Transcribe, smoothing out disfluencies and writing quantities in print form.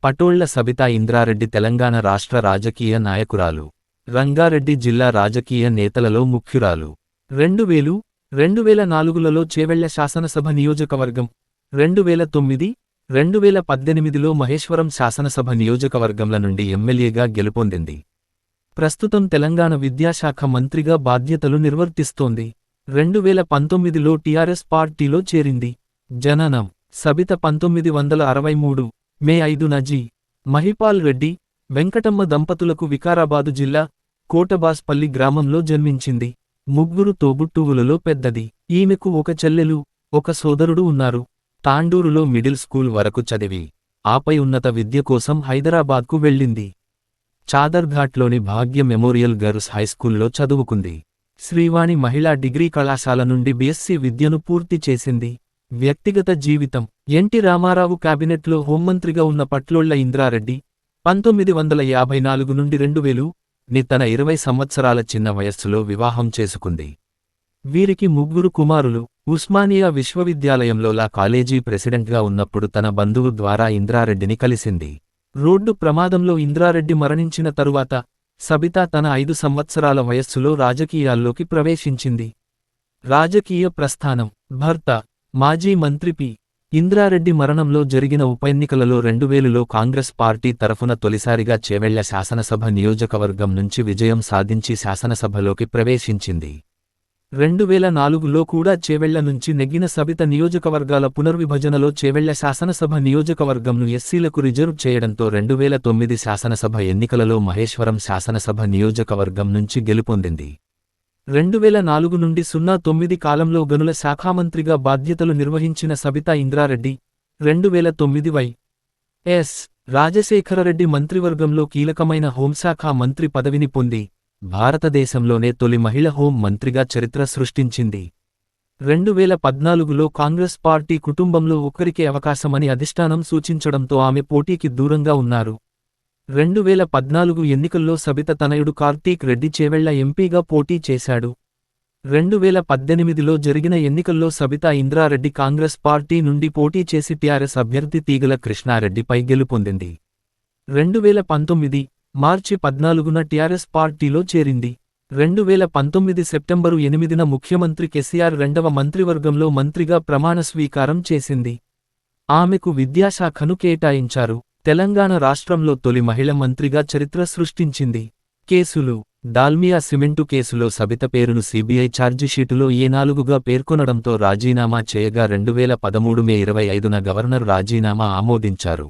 పటోళ్ల సబితా ఇంద్రారెడ్డి తెలంగాణ రాష్ట్ర రాజకీయ నాయకురాలు, రంగారెడ్డి జిల్లా రాజకీయ నేతలలో ముఖ్యురాలు. 2004లలో చేవెళ్ల శాసనసభ నియోజకవర్గం, 2018లో మహేశ్వరం శాసనసభ నియోజకవర్గంల నుండి ఎమ్మెల్యేగా గెలుపొందింది. ప్రస్తుతం తెలంగాణ విద్యాశాఖ మంత్రిగా బాధ్యతలు నిర్వర్తిస్తోంది. 2019లో టీఆర్ఎస్ పార్టీలో చేరింది. జననం: సబిత 1963 మే 5న జి. మహిపాల్ రెడ్డి, వెంకటమ్మ దంపతులకు వికారాబాదు జిల్లా కోటబాస్పల్లి గ్రామంలో జన్మించింది. ముగ్గురు తోబుట్టువులలో పెద్దది. ఈమెకు ఒక చెల్లెలు, ఒక సోదరుడు ఉన్నారు. తాండూరులో మిడిల్ స్కూల్ వరకు చదివి, ఆపై ఉన్నత విద్య కోసం హైదరాబాద్కు వెళ్ళింది. చాదర్ఘాట్లోని భాగ్య మెమోరియల్ గర్ల్స్ హైస్కూల్లో చదువుకుంది. శ్రీవాణి మహిళా డిగ్రీ కళాశాల నుండి బీఎస్సీ విద్యను పూర్తి చేసింది. వ్యక్తిగత జీవితం: ఎన్టీ రామారావు క్యాబినెట్లో హోంమంత్రిగా ఉన్న పట్లోళ్ల ఇంద్రారెడ్డి 1954 నుండి 2000ని తన 20 సంవత్సరాల చిన్న వయస్సులో వివాహం చేసుకుంది. వీరికి ముగ్గురు కుమారులు. ఉస్మానియా విశ్వవిద్యాలయంలో లా కాలేజీ ప్రెసిడెంట్గా ఉన్నప్పుడు తన బంధువు ద్వారా ఇంద్రారెడ్డిని కలిసింది. రోడ్డు ప్రమాదంలో ఇంద్రారెడ్డి మరణించిన తరువాత సబితా తన 5 సంవత్సరాల వయస్సులో రాజకీయాల్లోకి ప్రవేశించింది. రాజకీయ ప్రస్థానం: భర్త మాజీ మంత్రి పి. ఇంద్రారెడ్డి మరణంలో జరిగిన ఉప ఎన్నికలలో 2000లో కాంగ్రెస్ పార్టీ తరఫున తొలిసారిగా చేవెళ్ల శాసనసభ నియోజకవర్గం నుంచి విజయం సాధించి శాసనసభలోకి ప్రవేశించింది. 2004లో కూడా చేవెళ్ల నుంచి నెగ్గిన సబిత నియోజకవర్గాల పునర్విభజనలో చేవెళ్ల శాసనసభ నియోజకవర్గంను ఎస్సీలకు రిజర్వ్ చేయడంతో 2009 శాసనసభ ఎన్నికలలో మహేశ్వరం శాసనసభ నియోజకవర్గం నుంచి గెలుపొందింది. 2004 నుండి 09 కాలంలో గనుల శాఖామంత్రిగా బాధ్యతలు నిర్వహించిన సబితా ఇంద్రారెడ్డి 2009 వై.ఎస్. రాజశేఖరరెడ్డి మంత్రివర్గంలో కీలకమైన హోంశాఖ మంత్రి పదవిని పొంది, భారతదేశంలోనే తొలి మహిళ హోం మంత్రిగా చరిత్ర సృష్టించింది. 2014లో కాంగ్రెస్ పార్టీ కుటుంబంలో ఒక్కరికే అవకాశమని అధిష్టానం సూచించడంతో ఆమె పోటీకి దూరంగా ఉన్నారు. 2014 ఎన్నికల్లో సబిత తనయుడు కార్తీక్ రెడ్డి చేవెళ్ల ఎంపీగా పోటీ చేశాడు. 2018లో జరిగిన ఎన్నికల్లో సబితా ఇంద్రారెడ్డి కాంగ్రెస్ పార్టీ నుండి పోటీ చేసి టీఆర్ఎస్ అభ్యర్థి తీగల కృష్ణారెడ్డిపై గెలుపొందింది. 2019 మార్చి 14న టీఆర్ఎస్ పార్టీలో చేరింది. 2019 సెప్టెంబరు 8న ముఖ్యమంత్రి కేసీఆర్ రెండవ మంత్రివర్గంలో మంత్రిగా ప్రమాణస్వీకారం చేసింది. ఆమెకు విద్యాశాఖను కేటాయించారు. తెలంగాణ రాష్ట్రంలో తొలి మహిళ మంత్రిగా చరిత్ర సృష్టించింది. కేసులు: డాల్మియా సిమెంటు కేసులో సబిత పేరును సీబీఐ ఛార్జిషీటులో ఏ4గా పేర్కొనడంతో రాజీనామా చేయగా 2013 మే 25న గవర్నర్ రాజీనామా ఆమోదించారు.